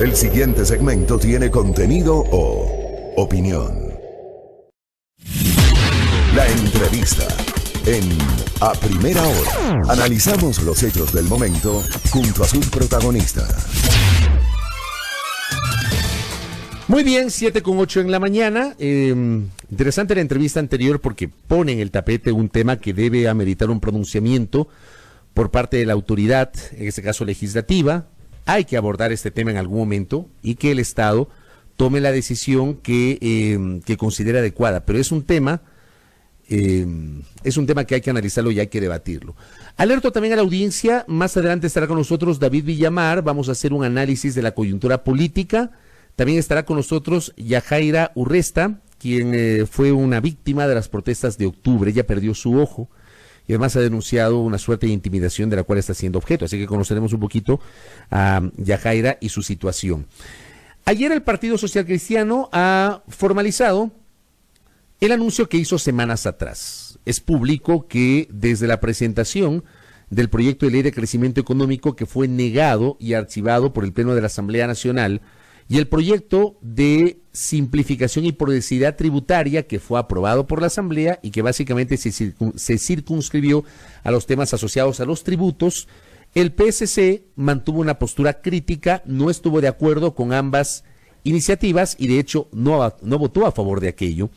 El siguiente segmento tiene contenido o opinión. La entrevista en A Primera Hora. Analizamos los hechos del momento junto a sus protagonistas. Muy bien, 7:08 en la mañana. Interesante la entrevista anterior porque pone en el tapete un tema que debe ameritar un pronunciamiento por parte de la autoridad, en este caso legislativa. Hay que abordar este tema en algún momento y que el Estado tome la decisión que considere adecuada. Pero es un tema que hay que analizarlo y hay que debatirlo. Alerto también a la audiencia, más adelante estará con nosotros David Villamar, vamos a hacer un análisis de la coyuntura política. También estará con nosotros Yajaira Urresta, quien fue una víctima de las protestas de octubre. Ella perdió su ojo y además ha denunciado una suerte de intimidación de la cual está siendo objeto. Así que conoceremos un poquito a Yajaira y su situación. Ayer el Partido Social Cristiano ha formalizado el anuncio que hizo semanas atrás. Es público que desde la presentación del proyecto de ley de crecimiento económico que fue negado y archivado por el Pleno de la Asamblea Nacional y el proyecto de simplificación y progresividad tributaria que fue aprobado por la Asamblea y que básicamente se circunscribió a los temas asociados a los tributos, el PSC mantuvo una postura crítica, no estuvo de acuerdo con ambas iniciativas y de hecho no votó a favor de aquello.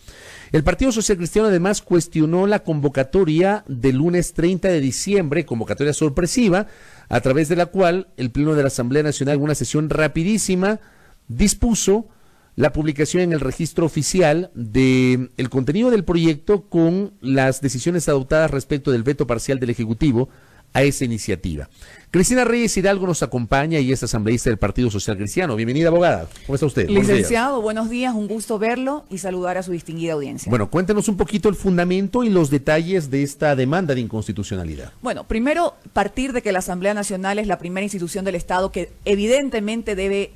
El Partido Social Cristiano además cuestionó la convocatoria del lunes 30 de diciembre, convocatoria sorpresiva, a través de la cual el Pleno de la Asamblea Nacional, en una sesión rapidísima, dispuso la publicación en el registro oficial del contenido del proyecto con las decisiones adoptadas respecto del veto parcial del Ejecutivo a esa iniciativa. Cristina Reyes Hidalgo nos acompaña y es asambleísta del Partido Social Cristiano. Bienvenida, abogada. ¿Cómo está usted? Licenciado, buenos días, un gusto verlo y saludar a su distinguida audiencia. Bueno, cuéntenos un poquito el fundamento y los detalles de esta demanda de inconstitucionalidad. Bueno, primero, partir de que la Asamblea Nacional es la primera institución del Estado que evidentemente debe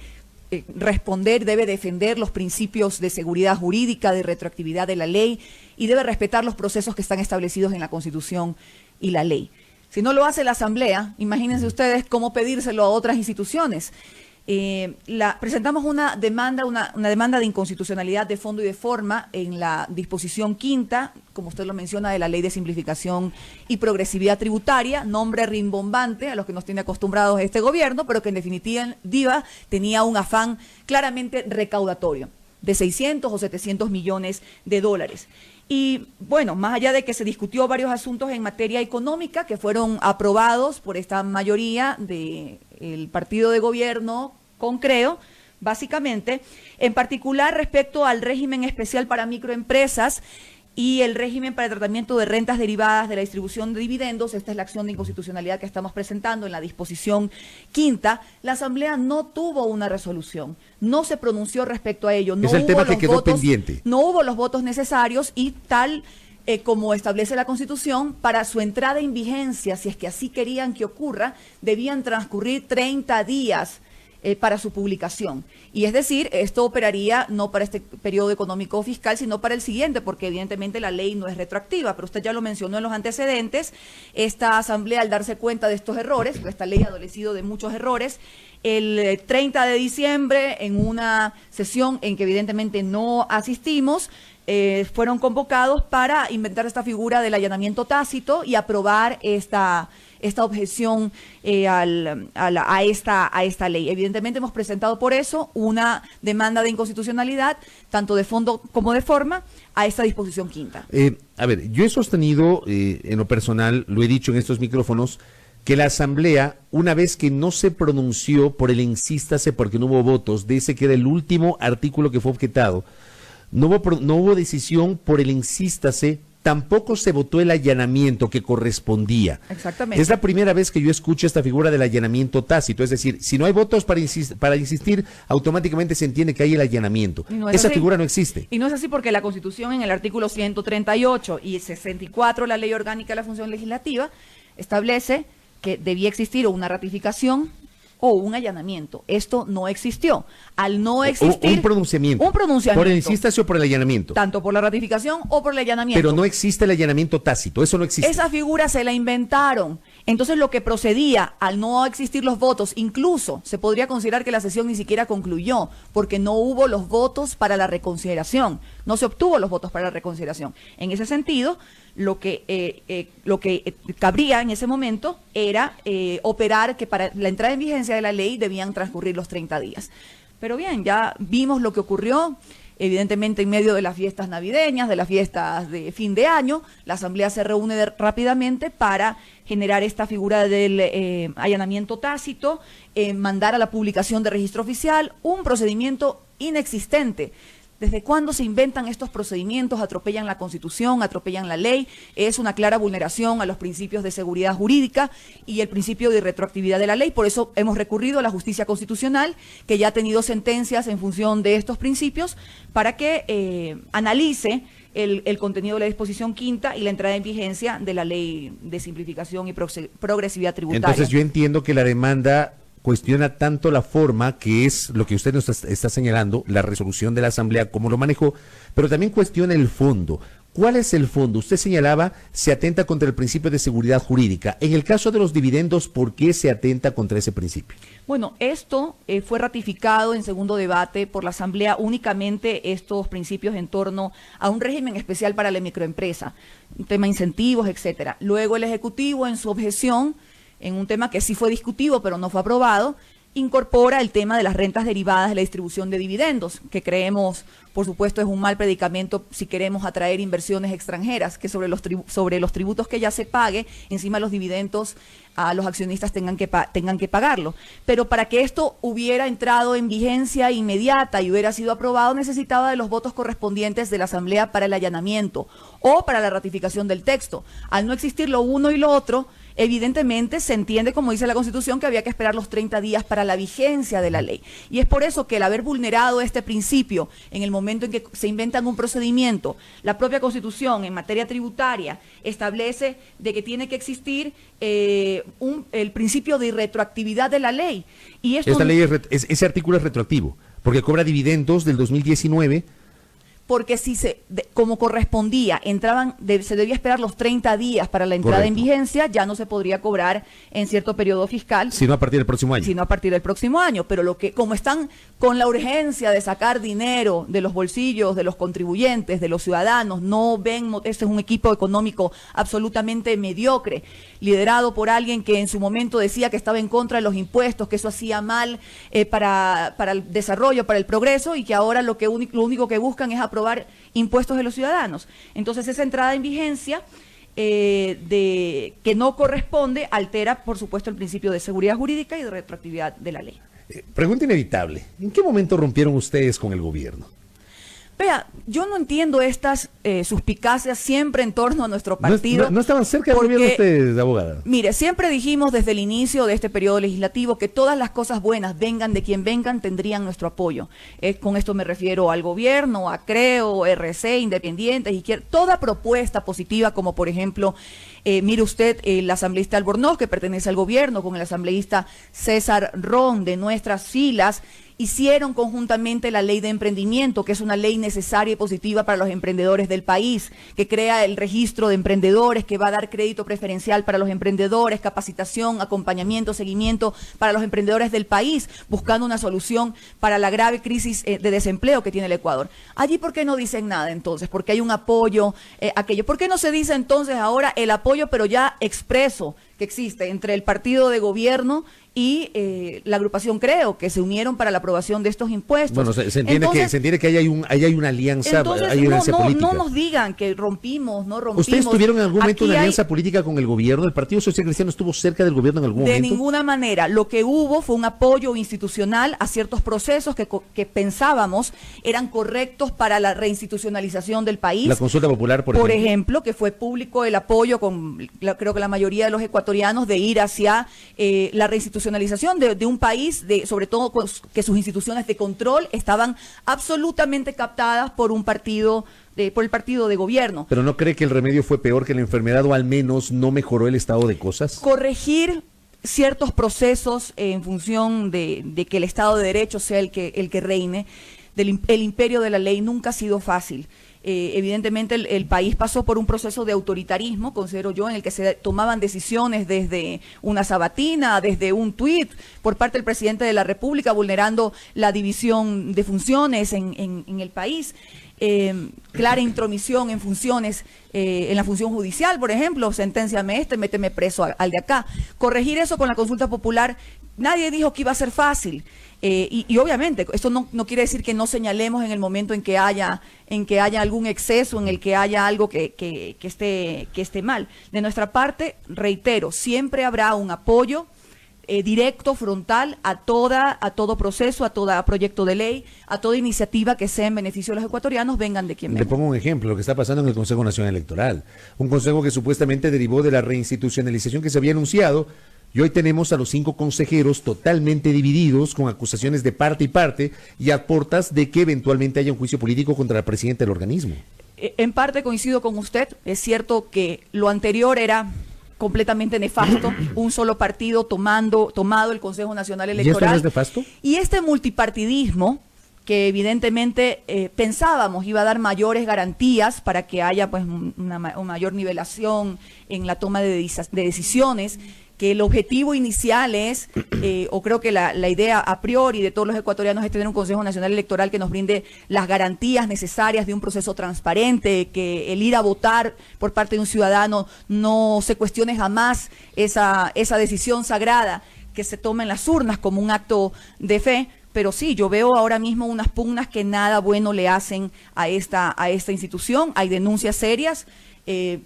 responder, debe defender los principios de seguridad jurídica, de retroactividad de la ley y debe respetar los procesos que están establecidos en la Constitución y la ley. Si no lo hace la Asamblea, imagínense ustedes cómo pedírselo a otras instituciones. Presentamos una demanda de inconstitucionalidad de fondo y de forma en la disposición quinta, como usted lo menciona, de la Ley de Simplificación y Progresividad Tributaria, nombre rimbombante a los que nos tiene acostumbrados este gobierno, pero que en definitiva tenía un afán claramente recaudatorio de 600 o 700 millones de dólares. Y bueno, más allá de que se discutió varios asuntos en materia económica que fueron aprobados por esta mayoría del partido de gobierno con Creo, básicamente, en particular respecto al régimen especial para microempresas y el régimen para el tratamiento de rentas derivadas de la distribución de dividendos. Esta es la acción de inconstitucionalidad que estamos presentando en la disposición quinta. La Asamblea no tuvo una resolución, no se pronunció respecto a ello. No es el tema que quedó pendiente. No hubo los votos necesarios y tal como establece la Constitución, para su entrada en vigencia, si es que así querían que ocurra, debían transcurrir 30 días para su publicación. Y es decir, esto operaría no para este periodo económico o fiscal, sino para el siguiente, porque evidentemente la ley no es retroactiva, pero usted ya lo mencionó en los antecedentes. Esta Asamblea, al darse cuenta de estos errores, esta ley ha adolecido de muchos errores, el 30 de diciembre, en una sesión en que evidentemente no asistimos, fueron convocados para inventar esta figura del allanamiento tácito y aprobar esta objeción a esta ley. Evidentemente hemos presentado por eso una demanda de inconstitucionalidad, tanto de fondo como de forma, a esta disposición quinta. A ver, yo he sostenido, en lo personal, lo he dicho en estos micrófonos, que la Asamblea, una vez que no se pronunció por el insístase porque no hubo votos, de ese que era el último artículo que fue objetado, no hubo decisión por el insístase, tampoco se votó el allanamiento que correspondía. Exactamente. Es la primera vez que yo escucho esta figura del allanamiento tácito, es decir, si no hay votos para insistir, automáticamente se entiende que hay el allanamiento. Esa figura no existe. Y no es así porque la Constitución en el artículo 138 y 64, la Ley Orgánica de la Función Legislativa, establece que debía existir una ratificación o un allanamiento. Esto no existió. Al no existir... Un pronunciamiento. ¿Por el insístase o por el allanamiento? Tanto por la ratificación o por el allanamiento. Pero no existe el allanamiento tácito, eso no existe. Esa figura se la inventaron Entonces, lo que procedía al no existir los votos, incluso se podría considerar que la sesión ni siquiera concluyó, porque no hubo los votos para la reconsideración, no se obtuvo los votos para la reconsideración. En ese sentido, lo que cabría en ese momento era operar que para la entrada en vigencia de la ley debían transcurrir los 30 días. Pero bien, ya vimos lo que ocurrió. Evidentemente, en medio de las fiestas navideñas, de las fiestas de fin de año, la Asamblea se reúne rápidamente para generar esta figura del allanamiento tácito, mandar a la publicación de registro oficial, un procedimiento inexistente. ¿Desde cuándo se inventan estos procedimientos? Atropellan la Constitución, atropellan la ley, es una clara vulneración a los principios de seguridad jurídica y el principio de retroactividad de la ley. Por eso hemos recurrido a la justicia constitucional, que ya ha tenido sentencias en función de estos principios, para que analice el contenido de la disposición quinta y la entrada en vigencia de la ley de simplificación y progresividad tributaria. Entonces yo entiendo que la demanda cuestiona tanto la forma, que es lo que usted nos está señalando, la resolución de la Asamblea, cómo lo manejó, pero también cuestiona el fondo. ¿Cuál es el fondo? Usted señalaba, se atenta contra el principio de seguridad jurídica. En el caso de los dividendos, ¿por qué se atenta contra ese principio? Bueno, esto fue ratificado en segundo debate por la Asamblea, únicamente estos principios en torno a un régimen especial para la microempresa, un tema de incentivos, etcétera. Luego el Ejecutivo, en su objeción, en un tema que sí fue discutido pero no fue aprobado, incorpora el tema de las rentas derivadas de la distribución de dividendos, que creemos, por supuesto, es un mal predicamento si queremos atraer inversiones extranjeras, que sobre los tributos que ya se pague, encima los dividendos a los accionistas tengan que pagarlo. Pero para que esto hubiera entrado en vigencia inmediata y hubiera sido aprobado, necesitaba de los votos correspondientes de la Asamblea para el allanamiento o para la ratificación del texto. Al no existir lo uno y lo otro, evidentemente se entiende, como dice la Constitución, que había que esperar los 30 días para la vigencia de la ley. Y es por eso que el haber vulnerado este principio en el momento en que se inventan un procedimiento, la propia Constitución en materia tributaria establece de que tiene que existir el principio de irretroactividad de la ley. Y esto, esta ley ese artículo es retroactivo, porque cobra dividendos del 2019. Porque si como correspondía, se debía esperar los 30 días para la entrada en vigencia, ya no se podría cobrar en cierto periodo fiscal. Sino a partir del próximo año. Sino a partir del próximo año. Pero como están con la urgencia de sacar dinero de los bolsillos de los contribuyentes, de los ciudadanos, no ven, este es un equipo económico absolutamente mediocre, liderado por alguien que en su momento decía que estaba en contra de los impuestos, que eso hacía mal para el desarrollo, para el progreso, y que ahora lo único que buscan es aprobar impuestos de los ciudadanos. Entonces, esa entrada en vigencia que no corresponde altera, por supuesto, el principio de seguridad jurídica y de retroactividad de la ley. Pregunta inevitable. ¿En qué momento rompieron ustedes con el gobierno? Vea, yo no entiendo estas suspicacias siempre en torno a nuestro partido. No estaban cerca del gobierno ustedes, abogada. Mire, siempre dijimos desde el inicio de este periodo legislativo que todas las cosas buenas, vengan de quien vengan, tendrían nuestro apoyo. Con esto me refiero al gobierno, a Creo, RC, Independientes, Izquierda, toda propuesta positiva, como por ejemplo, mire usted, el asambleísta Albornoz, que pertenece al gobierno, con el asambleísta César Ron, de nuestras filas, hicieron conjuntamente la ley de emprendimiento, que es una ley necesaria y positiva para los emprendedores del país, que crea el registro de emprendedores, que va a dar crédito preferencial para los emprendedores, capacitación, acompañamiento, seguimiento para los emprendedores del país, buscando una solución para la grave crisis de desempleo que tiene el Ecuador. Allí, ¿por qué no dicen nada entonces? Porque hay un apoyo, aquello. ¿Por qué no se dice entonces ahora el apoyo, pero ya expreso, que existe entre el partido de gobierno y la agrupación Creo, que se unieron para la aprobación de estos impuestos? Bueno, se entiende que ahí hay una alianza, entonces, hay una alianza política. No nos digan que rompimos, no rompimos. ¿Ustedes tuvieron en algún momento una alianza política con el gobierno? ¿El Partido Social Cristiano estuvo cerca del gobierno en algún momento? De ninguna manera. Lo que hubo fue un apoyo institucional a ciertos procesos que pensábamos eran correctos para la reinstitucionalización del país. La consulta popular, por ejemplo, que fue público el apoyo creo que la mayoría de los ecuatorianos, de ir hacia la reinstitucionalización de un país, sobre todo que sus instituciones de control estaban absolutamente captadas por un partido, por el partido de gobierno. ¿Pero no cree que el remedio fue peor que la enfermedad, o al menos no mejoró el estado de cosas? Corregir ciertos procesos en función de que el Estado de Derecho sea el que reine, el imperio de la ley, nunca ha sido fácil. Evidentemente el país pasó por un proceso de autoritarismo, considero yo, en el que se tomaban decisiones desde una sabatina, desde un tuit por parte del presidente de la República, vulnerando la división de funciones en el país. Clara intromisión en funciones, en la función judicial, por ejemplo, senténciame méteme preso al de acá. Corregir eso con la consulta popular, nadie dijo que iba a ser fácil. Y obviamente, esto no quiere decir que no señalemos en el momento en que haya algún exceso, en el que haya algo que esté mal. De nuestra parte, reitero, siempre habrá un apoyo directo, frontal, a todo proceso, a todo proyecto de ley, a toda iniciativa que sea en beneficio de los ecuatorianos, vengan de quien venga. Le pongo un ejemplo, lo que está pasando en el Consejo Nacional Electoral. Un consejo que supuestamente derivó de la reinstitucionalización que se había anunciado, y hoy tenemos a los 5 consejeros totalmente divididos, con acusaciones de parte y parte, y a portas de que eventualmente haya un juicio político contra la presidenta del organismo. En parte coincido con usted, es cierto que lo anterior era completamente nefasto, un solo partido tomado el Consejo Nacional Electoral. ¿Y esto no es nefasto? Y este multipartidismo, que evidentemente pensábamos iba a dar mayores garantías para que haya pues una mayor nivelación en la toma de decisiones, que el objetivo inicial es, o creo que la idea a priori de todos los ecuatorianos es tener un Consejo Nacional Electoral que nos brinde las garantías necesarias de un proceso transparente, que el ir a votar por parte de un ciudadano no se cuestione jamás esa decisión sagrada que se toma en las urnas como un acto de fe. Pero sí, yo veo ahora mismo unas pugnas que nada bueno le hacen a esta institución. Hay denuncias serias.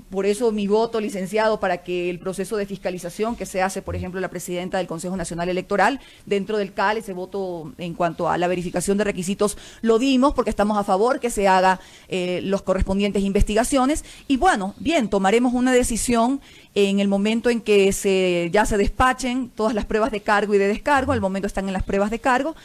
Por eso mi voto, licenciado, para que el proceso de fiscalización que se hace, por ejemplo, la presidenta del Consejo Nacional Electoral, dentro del CAL, ese voto en cuanto a la verificación de requisitos, lo dimos porque estamos a favor que se haga los correspondientes investigaciones. Y bueno, bien, tomaremos una decisión en el momento en que ya se despachen todas las pruebas de cargo y de descargo. Al momento están en las pruebas de cargo,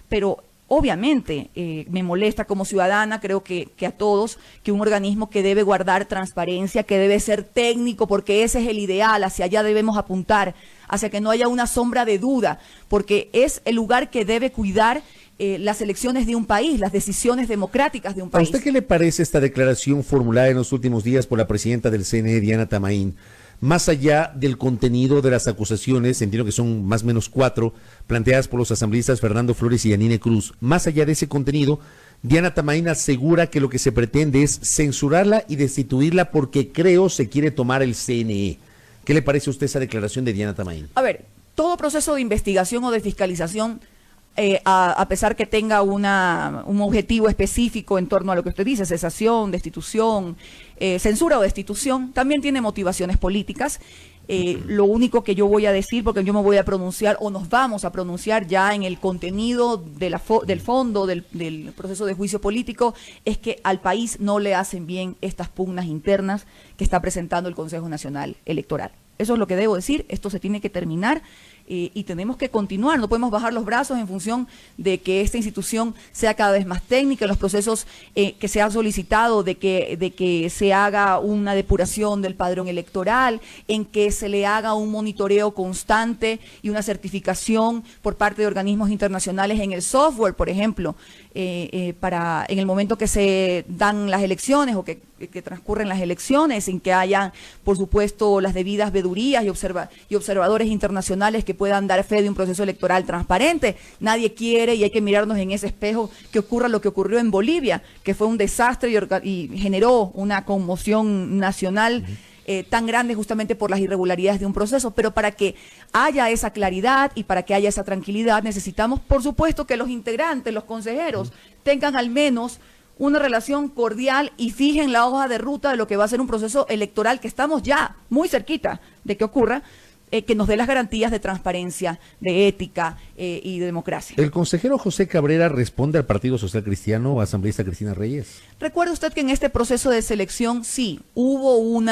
pero obviamente me molesta como ciudadana, creo que a todos, que un organismo que debe guardar transparencia, que debe ser técnico, porque ese es el ideal, hacia allá debemos apuntar, hacia que no haya una sombra de duda, porque es el lugar que debe cuidar las elecciones de un país, las decisiones democráticas de un país. ¿A usted qué le parece esta declaración formulada en los últimos días por la presidenta del CNE, Diana Tamaín? Más allá del contenido de las acusaciones, entiendo que son más o menos 4, planteadas por los asambleístas Fernando Flores y Yanine Cruz, más allá de ese contenido, Diana Tamaín asegura que lo que se pretende es censurarla y destituirla porque creo se quiere tomar el CNE. ¿Qué le parece a usted esa declaración de Diana Tamaín? A ver, todo proceso de investigación o de fiscalización, a pesar que tenga un objetivo específico en torno a lo que usted dice, cesación, destitución, censura o destitución, también tiene motivaciones políticas. Lo único que yo voy a decir, porque yo me voy a pronunciar o nos vamos a pronunciar ya en el contenido del fondo del proceso de juicio político, es que al país no le hacen bien estas pugnas internas que está presentando el Consejo Nacional Electoral. Eso es lo que debo decir, esto se tiene que terminar. Y tenemos que continuar, no podemos bajar los brazos en función de que esta institución sea cada vez más técnica, en los procesos que se ha solicitado de que se haga una depuración del padrón electoral, en que se le haga un monitoreo constante y una certificación por parte de organismos internacionales en el software, por ejemplo, para en el momento que se dan las elecciones o que transcurren las elecciones, en que haya, por supuesto, las debidas vedurías y observadores internacionales que puedan dar fe de un proceso electoral transparente. Nadie quiere, y hay que mirarnos en ese espejo, que ocurra lo que ocurrió en Bolivia, que fue un desastre y generó una conmoción nacional tan grande justamente por las irregularidades de un proceso. Pero para que haya esa claridad y para que haya esa tranquilidad, necesitamos, por supuesto, que los integrantes, los consejeros, tengan al menos una relación cordial y fijen la hoja de ruta de lo que va a ser un proceso electoral que estamos ya muy cerquita de que ocurra, que nos dé las garantías de transparencia, de ética y de democracia. ¿El consejero José Cabrera responde al Partido Social Cristiano o asambleísta Cristina Reyes? Recuerde usted que en este proceso de selección sí hubo un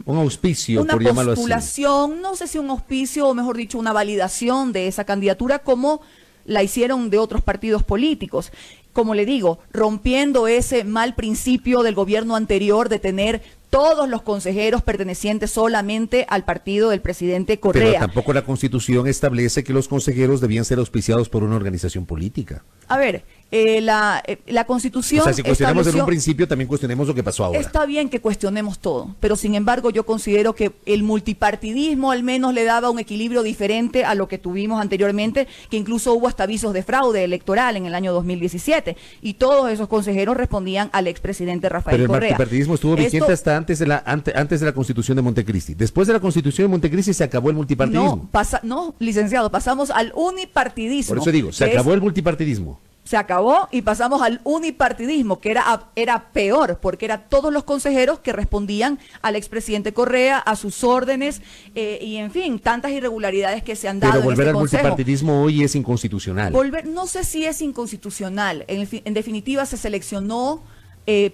auspicio, por llamarlo así. Una postulación, no sé si un auspicio o mejor dicho una validación de esa candidatura como la hicieron de otros partidos políticos. Como le digo, rompiendo ese mal principio del gobierno anterior de tener todos los consejeros pertenecientes solamente al partido del presidente Correa. Pero tampoco la Constitución establece que los consejeros debían ser auspiciados por una organización política. A ver, La Constitución... O sea, si cuestionamos en estableció... un principio, también cuestionemos lo que pasó ahora. Está bien que cuestionemos todo, pero sin embargo yo considero que el multipartidismo al menos le daba un equilibrio diferente a lo que tuvimos anteriormente, que incluso hubo hasta avisos de fraude electoral en el año 2017, y todos esos consejeros respondían al expresidente Rafael Correa. Pero el Correa. multipartidismo estuvo vigente hasta antes de la Constitución de Montecristi. Después de la Constitución de Montecristi se acabó el multipartidismo. No, licenciado, pasamos al unipartidismo. Por eso digo, se acabó el multipartidismo. Se acabó y pasamos al unipartidismo, que era peor, porque eran todos los consejeros que respondían al expresidente Correa, a sus órdenes, y en fin, tantas irregularidades que se han dado. Pero volver en al este multipartidismo hoy es inconstitucional. No sé si es inconstitucional. En definitiva, se seleccionó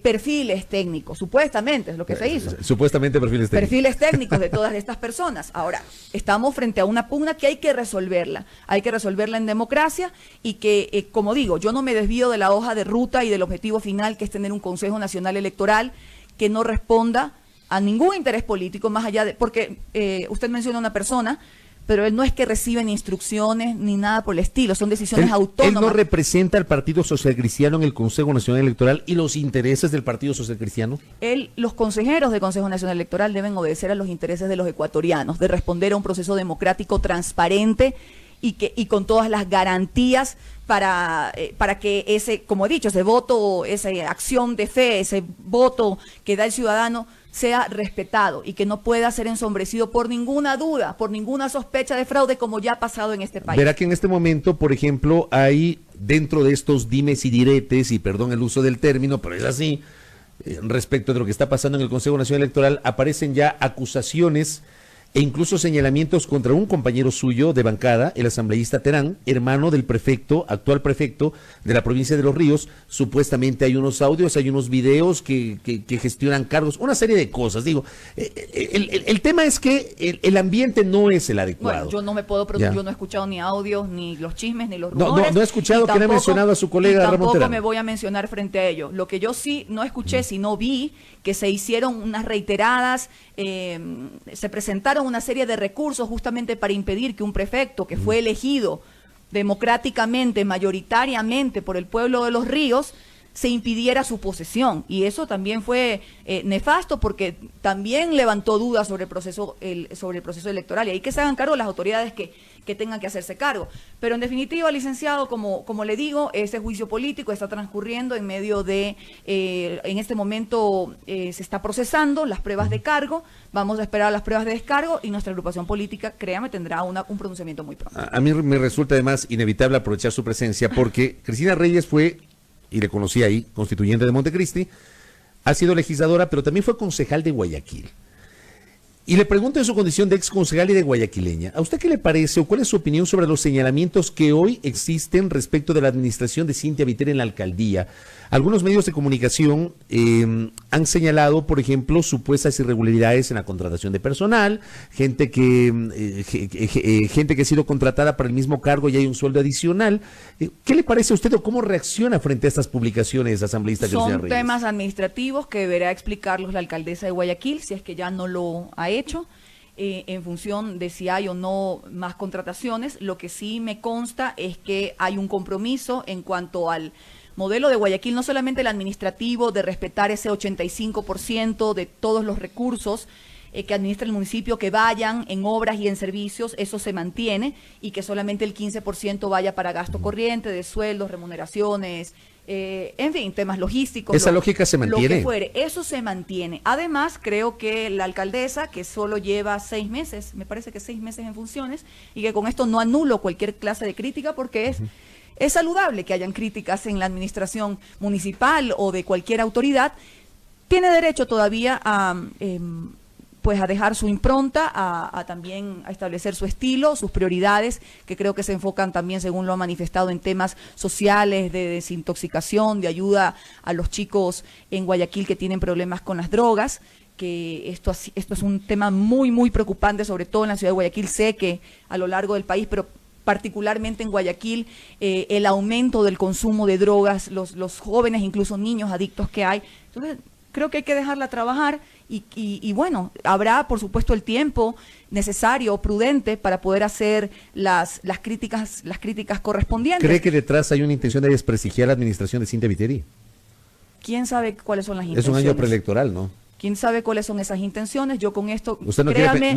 perfiles técnicos, supuestamente es lo que se hizo. Supuestamente perfiles técnicos. Perfiles técnicos de todas estas personas. Ahora, estamos frente a una pugna que hay que resolverla en democracia y que, como digo, yo no me desvío de la hoja de ruta y del objetivo final, que es tener un Consejo Nacional Electoral que no responda a ningún interés político más allá de, porque usted menciona a una persona, pero él no es que reciben instrucciones ni nada por el estilo, son decisiones autónomas. ¿Él no representa al Partido Social Cristiano en el Consejo Nacional Electoral y los intereses del Partido Social Cristiano? Los consejeros del Consejo Nacional Electoral deben obedecer a los intereses de los ecuatorianos, de responder a un proceso democrático transparente y con todas las garantías para que ese, como he dicho, ese voto, esa acción de fe, ese voto que da el ciudadano sea respetado y que no pueda ser ensombrecido por ninguna duda, por ninguna sospecha de fraude, como ya ha pasado en este país. Verá que en este momento, por ejemplo, hay dentro de estos dimes y diretes, y perdón el uso del término, pero es así, respecto de lo que está pasando en el Consejo Nacional Electoral, aparecen ya acusaciones e incluso señalamientos contra un compañero suyo de bancada, el asambleísta Terán, hermano del prefecto, actual prefecto de la provincia de Los Ríos. Supuestamente hay unos audios, hay unos videos que gestionan cargos, una serie de cosas. Digo, el tema es que el ambiente no es el adecuado. Bueno, yo no me puedo producir, yo no he escuchado ni audios, ni los chismes, ni los rumores. No he escuchado que le ha mencionado a su colega Ramón Terán. Tampoco me voy a mencionar frente a ello. Lo que yo sí no escuché, sino vi que se hicieron unas reiteradas, se presentaron una serie de recursos justamente para impedir que un prefecto que fue elegido democráticamente, mayoritariamente por el pueblo de Los Ríos, se impidiera su posesión. Y eso también fue nefasto, porque también levantó dudas sobre el proceso electoral, y ahí que se hagan cargo las autoridades que tengan que hacerse cargo. Pero en definitiva, licenciado, como le digo, ese juicio político está transcurriendo en medio de, en este momento se está procesando las pruebas de cargo, vamos a esperar las pruebas de descargo y nuestra agrupación política, créame, tendrá un pronunciamiento muy pronto. A mí me resulta además inevitable aprovechar su presencia, porque Cristina Reyes fue, y le conocí ahí, constituyente de Montecristi, ha sido legisladora, pero también fue concejal de Guayaquil. Y le pregunto en su condición de ex concejal y de guayaquileña, ¿a usted qué le parece o cuál es su opinión sobre los señalamientos que hoy existen respecto de la administración de Cynthia Viteri en la alcaldía? Algunos medios de comunicación han señalado, por ejemplo, supuestas irregularidades en la contratación de personal, gente que ha sido contratada para el mismo cargo y hay un sueldo adicional. ¿Qué le parece a usted o cómo reacciona frente a estas publicaciones, asambleísta Cristina Reyes? Son temas administrativos que deberá explicarlos la alcaldesa de Guayaquil, si es que ya no lo ha hecho, en función de si hay o no más contrataciones. Lo que sí me consta es que hay un compromiso en cuanto al modelo de Guayaquil, no solamente el administrativo, de respetar ese 85% de todos los recursos que administra el municipio, que vayan en obras y en servicios, eso se mantiene, y que solamente el 15% vaya para gasto corriente, de sueldos, remuneraciones, en fin, temas logísticos. ¿Esa lógica se mantiene? Lo que fuere, eso se mantiene. Además, creo que la alcaldesa, que solo lleva 6 meses, me parece que 6 meses en funciones, y que con esto no anulo cualquier clase de crítica, porque es saludable que hayan críticas en la administración municipal o de cualquier autoridad, tiene derecho todavía a dejar su impronta, también a establecer su estilo, sus prioridades, que creo que se enfocan también, según lo ha manifestado, en temas sociales, de desintoxicación, de ayuda a los chicos en Guayaquil que tienen problemas con las drogas, que esto es un tema muy, muy preocupante, sobre todo en la ciudad de Guayaquil. Sé que a lo largo del país, pero particularmente en Guayaquil, el aumento del consumo de drogas, los jóvenes, incluso niños adictos que hay. Entonces, creo que hay que dejarla trabajar y bueno, habrá por supuesto el tiempo necesario, prudente, para poder hacer las críticas correspondientes. ¿Cree que detrás hay una intención de desprestigiar la administración de Cynthia Viteri? ¿Quién sabe cuáles son las intenciones? Es un año preelectoral, ¿no? ¿Quién sabe cuáles son esas intenciones? Yo con esto, usted no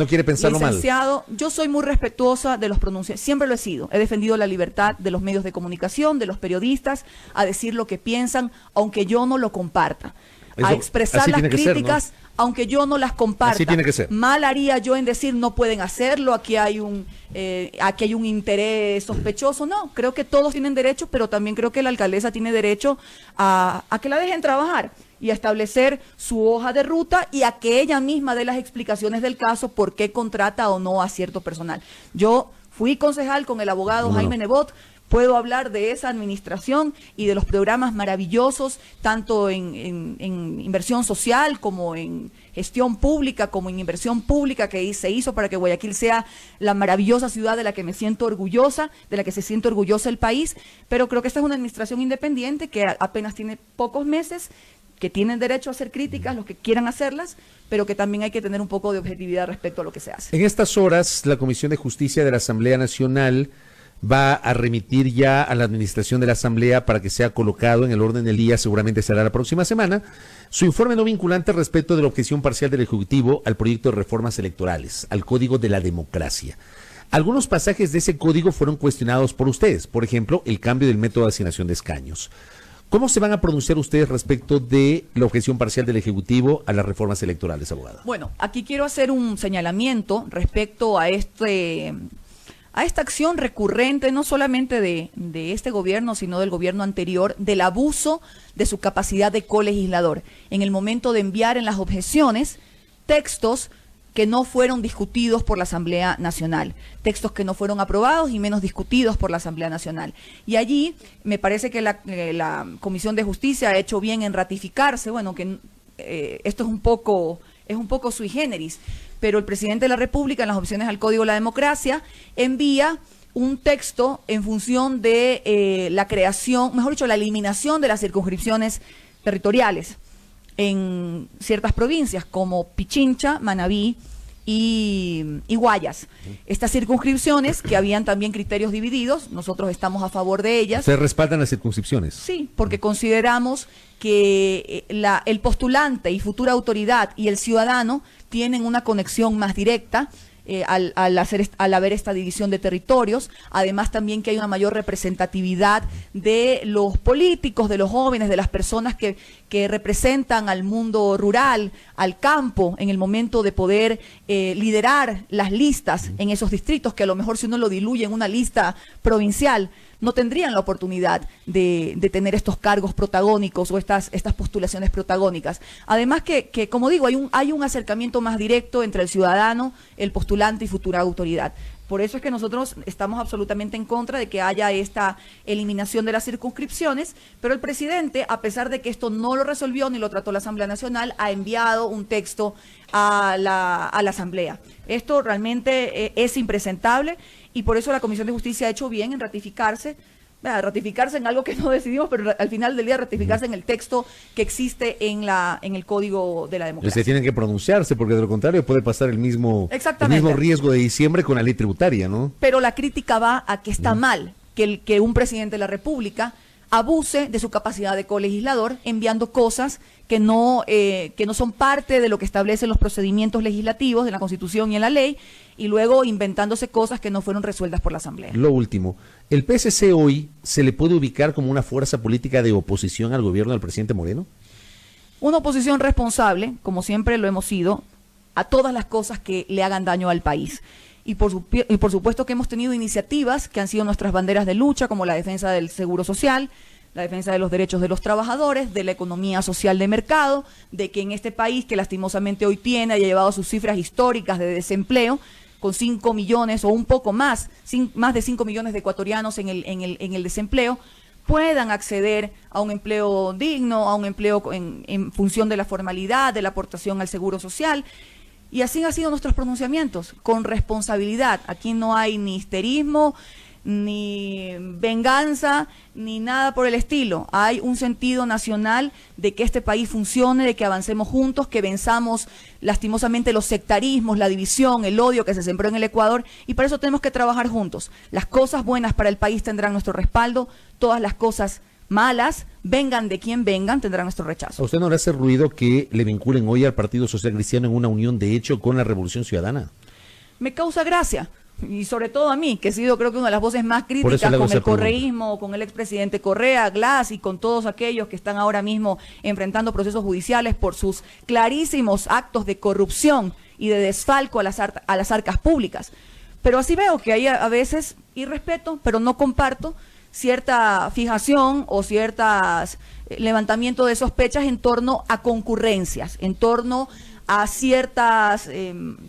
quiere pensarlo licenciado, mal. Yo soy muy respetuosa de los pronunciamientos, siempre lo he sido. He defendido la libertad de los medios de comunicación, de los periodistas, a decir lo que piensan, aunque yo no lo comparta. A expresar las críticas, ser, ¿no? Aunque yo no las comparta. Así tiene que ser. Mal haría yo en decir no pueden hacerlo, aquí hay un interés sospechoso. No, creo que todos tienen derecho, pero también creo que la alcaldesa tiene derecho a que la dejen trabajar y a establecer su hoja de ruta y a que ella misma dé las explicaciones del caso, por qué contrata o no a cierto personal. Yo fui concejal con el abogado Jaime Nebot. Puedo hablar de esa administración y de los programas maravillosos, tanto en inversión social como en gestión pública, como en inversión pública que se hizo para que Guayaquil sea la maravillosa ciudad de la que me siento orgullosa, de la que se siente orgullosa el país. Pero creo que esta es una administración independiente que apenas tiene pocos meses, que tienen derecho a hacer críticas, los que quieran hacerlas, pero que también hay que tener un poco de objetividad respecto a lo que se hace. En estas horas, la Comisión de Justicia de la Asamblea Nacional va a remitir ya a la administración de la Asamblea para que sea colocado en el orden del día, seguramente será la próxima semana, su informe no vinculante respecto de la objeción parcial del Ejecutivo al proyecto de reformas electorales, al Código de la Democracia. Algunos pasajes de ese código fueron cuestionados por ustedes, por ejemplo, el cambio del método de asignación de escaños. ¿Cómo se van a pronunciar ustedes respecto de la objeción parcial del Ejecutivo a las reformas electorales, abogada? Bueno, aquí quiero hacer un señalamiento respecto a esta acción recurrente, no solamente de este gobierno, sino del gobierno anterior, del abuso de su capacidad de colegislador, en el momento de enviar en las objeciones textos que no fueron discutidos por la Asamblea Nacional, textos que no fueron aprobados y menos discutidos por la Asamblea Nacional. Y allí me parece que la Comisión de Justicia ha hecho bien en ratificarse, bueno, que esto es un poco sui generis, pero el presidente de la República, en las opciones al Código de la Democracia, envía un texto en función de la creación, mejor dicho, la eliminación de las circunscripciones territoriales en ciertas provincias como Pichincha, Manabí y Guayas. Estas circunscripciones, que habían también criterios divididos, nosotros estamos a favor de ellas. ¿Se respaldan las circunscripciones? Sí, porque consideramos que el postulante y futura autoridad y el ciudadano tienen una conexión más directa al haber esta división de territorios. Además también que hay una mayor representatividad de los políticos, de los jóvenes, de las personas que representan al mundo rural, al campo, en el momento de poder liderar las listas en esos distritos, que a lo mejor si uno lo diluye en una lista provincial, no tendrían la oportunidad de tener estos cargos protagónicos o estas postulaciones protagónicas. Además que como digo, hay un acercamiento más directo entre el ciudadano, el postulante y futura autoridad. Por eso es que nosotros estamos absolutamente en contra de que haya esta eliminación de las circunscripciones, pero el presidente, a pesar de que esto no lo resolvió ni lo trató la Asamblea Nacional, ha enviado un texto a la Asamblea. Esto realmente es impresentable y por eso la Comisión de Justicia ha hecho bien en ratificarse en algo que no decidimos, pero al final del día ratificarse en el texto que existe en el Código de la Democracia. Ustedes tienen que pronunciarse, porque de lo contrario puede pasar el mismo riesgo de diciembre con la ley tributaria, ¿no? Pero la crítica va a que está mal que un presidente de la República abuse de su capacidad de colegislador enviando cosas que no son parte de lo que establecen los procedimientos legislativos de la Constitución y en la ley, y luego inventándose cosas que no fueron resueltas por la Asamblea. Lo último, ¿el PSC hoy se le puede ubicar como una fuerza política de oposición al gobierno del presidente Moreno? Una oposición responsable, como siempre lo hemos sido, a todas las cosas que le hagan daño al país. Y por supuesto que hemos tenido iniciativas que han sido nuestras banderas de lucha, como la defensa del seguro social, la defensa de los derechos de los trabajadores, de la economía social de mercado, de que en este país, que lastimosamente hoy haya llevado a sus cifras históricas de desempleo, con 5 millones o un poco más, más de 5 millones de ecuatorianos en el desempleo, puedan acceder a un empleo digno, a un empleo en función de la formalidad, de la aportación al seguro social. Y así han sido nuestros pronunciamientos, con responsabilidad. Aquí no hay ni histerismo, ni venganza, ni nada por el estilo. Hay un sentido nacional de que este país funcione, de que avancemos juntos, que venzamos lastimosamente los sectarismos, la división, el odio que se sembró en el Ecuador, y para eso tenemos que trabajar juntos. Las cosas buenas para el país tendrán nuestro respaldo, todas las cosas malas, vengan de quien vengan, tendrán nuestro rechazo. ¿A usted no le hace ruido que le vinculen hoy al Partido Social Cristiano en una unión de hecho con la Revolución Ciudadana? Me causa gracia, y sobre todo a mí, que he sido creo que una de las voces más críticas con el correísmo, con el expresidente Correa, Glass y con todos aquellos que están ahora mismo enfrentando procesos judiciales por sus clarísimos actos de corrupción y de desfalco a las arcas públicas. Pero así veo que hay a veces, y respeto, pero no comparto, cierta fijación o ciertas levantamiento de sospechas en torno a concurrencias, en torno a ciertas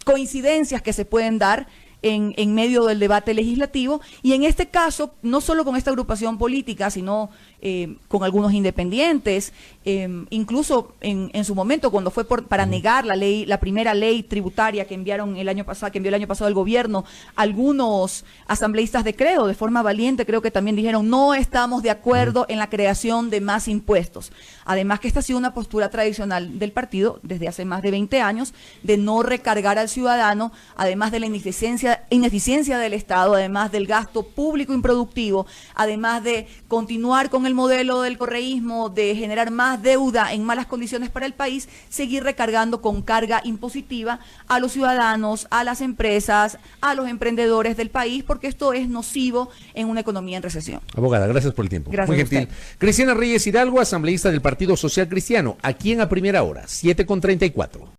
coincidencias que se pueden dar en medio del debate legislativo, y en este caso, no solo con esta agrupación política, sino con algunos independientes, incluso en su momento cuando fue para negar la primera ley tributaria que envió el año pasado el gobierno, algunos asambleístas de Creo, de forma valiente, creo que también dijeron no estamos de acuerdo en la creación de más impuestos. Además que esta ha sido una postura tradicional del partido desde hace más de 20 años, de no recargar al ciudadano, además de la ineficiencia del Estado, además del gasto público improductivo, además de continuar con el modelo del correísmo, de generar más deuda en malas condiciones para el país, seguir recargando con carga impositiva a los ciudadanos, a las empresas, a los emprendedores del país, porque esto es nocivo en una economía en recesión. Abogada, gracias por el tiempo. Gracias. Muy gentil. Cristiana Reyes Hidalgo, asambleísta del Partido Social Cristiano, aquí en A Primera Hora, 7:34.